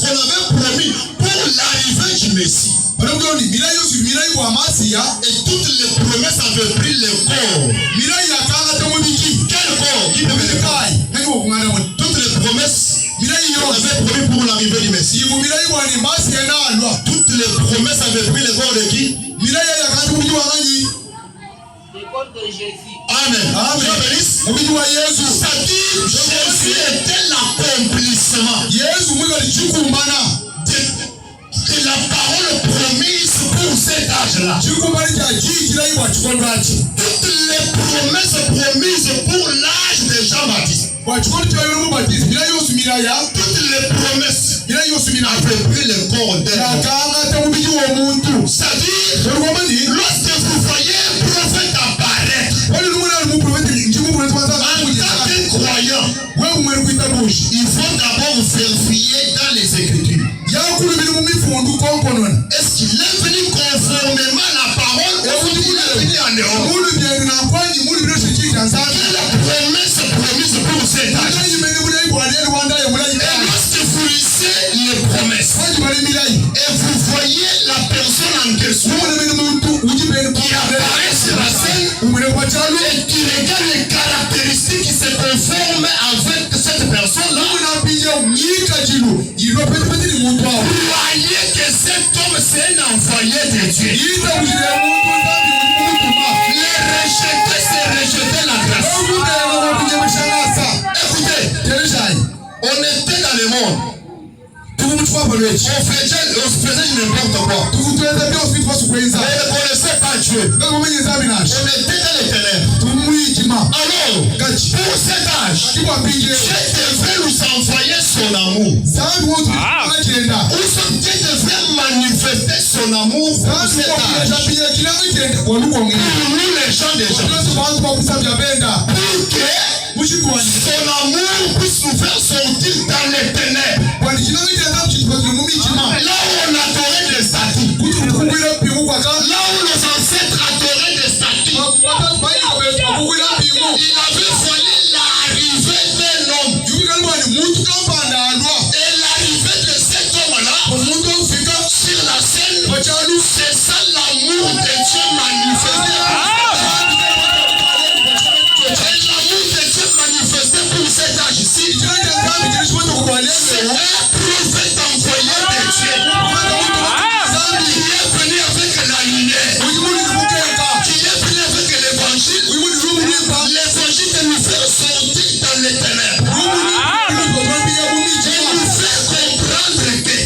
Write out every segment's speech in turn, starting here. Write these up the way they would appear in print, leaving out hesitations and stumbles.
qu'on avait promis pour l'arrivée du Messie. Et toutes les promesses avaient pris le corps. Quel corps? Qui peut me le faire? Toutes les promesses qu'on avait promis pour l'arrivée du Messie. Toutes les promesses avaient pris le corps de qui? De Jésus. Amen. C'est-à-dire Jésus était l'accomplissement de la parole promise pour cet âge-là. Toutes les promesses promises pour l'âge de Jean-Baptiste. Toutes les promesses avaient pris le corps d'elle. C'est-à-dire, lorsque vous voyez un prophète apparaître, en tant que croyant, il faut d'abord vérifier dans les Écritures. Est-ce qu'il est venu conformément à la parole ou il est venu en dehors? Quelle promesse promise pour cet âge? Et lorsque vous lisez les promesses et vous voyez la personne en question qui apparaît sur la scène et qui regarde les caractéristiques qui se conforment avec cette personne-là, croyez que cet homme c'est un envoyé de Dieu. Les rejeter, c'est rejeter la grâce. Écoutez, on était dans le monde. On faisait n'importe quoi. On ne connaissait pas Dieu. On était dans les ténèbres. Alors, pour cet âge, Dieu devrait nous envoyer son amour. Ou Dieu devrait manifester son amour pour cet âge. Pour nous les gens des gens. Pour que son amour puisse nous faire sortir dans les ténèbres. Là où on adorait des statues. Là où nos ancêtres adoraient des statues. Il avait fallu l'arrivée d'un homme. Et l'arrivée de cet homme-là sur la scène, c'est ça l'amour de Dieu manifesté. Et l'amour de Dieu manifesté pour cet âge-ci, c'est un prophète envoyé de Dieu qui est venu avec la lumière, qui est venu avec l'évangile de nous faire sortir dans les ténèbres, et nous faire comprendre que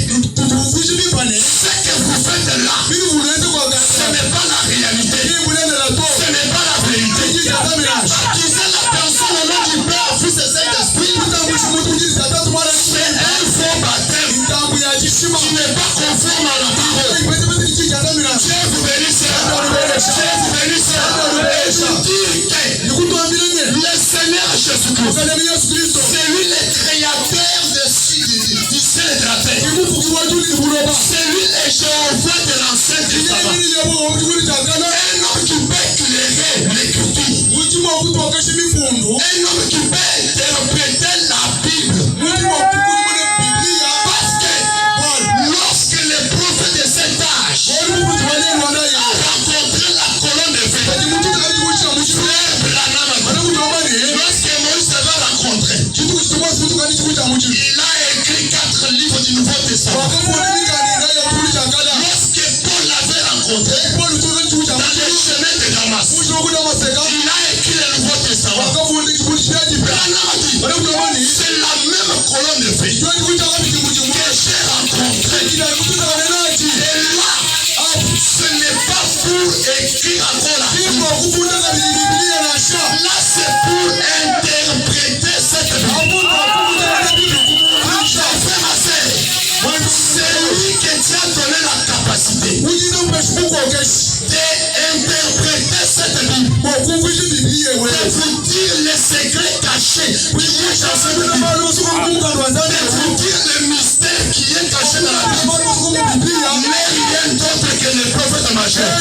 ce que vous faites là, ce n'est pas la réalité, ce n'est pas la vérité. Disait la personne au nom du Père, Fils et Saint-Esprit, c'est un faux baptême qui n'est pas conforme à la parole. Dieu vous bénisse. Et je dis que le Seigneur Jésus-Christ, c'est lui le créateur du ciel et de la terre. C'est lui le Jéhovah de l'Ancien Testament. Un homme qui peut éclairer l'écriture. Un homme qui peut interpréter la Bible. Parce que lorsque le prophète de cet âge a rencontré la colonne de feu, frère Branham, lorsque Moïse va rencontrer, il a écrit 4 livres du Nouveau Testament. Lorsque Paul l'avait rencontré dans le chemin de Damas, il a écrit le Nouveau Testament. Branham dit, c'est la même colonne de feu que j'ai rencontré. Et là, ce n'est pas pour écrire encore la Bible. Là, c'est pour interpréter cette Bible. Frère, ma sœur, c'est lui qui t'a donné la capacité d'interpréter cette Bible. De vous dire les secrets cachés qui est caché dans la Bible. De vous dire le mystère qui est caché dans la Bible. Mais rien d'autre que le prophète majeur.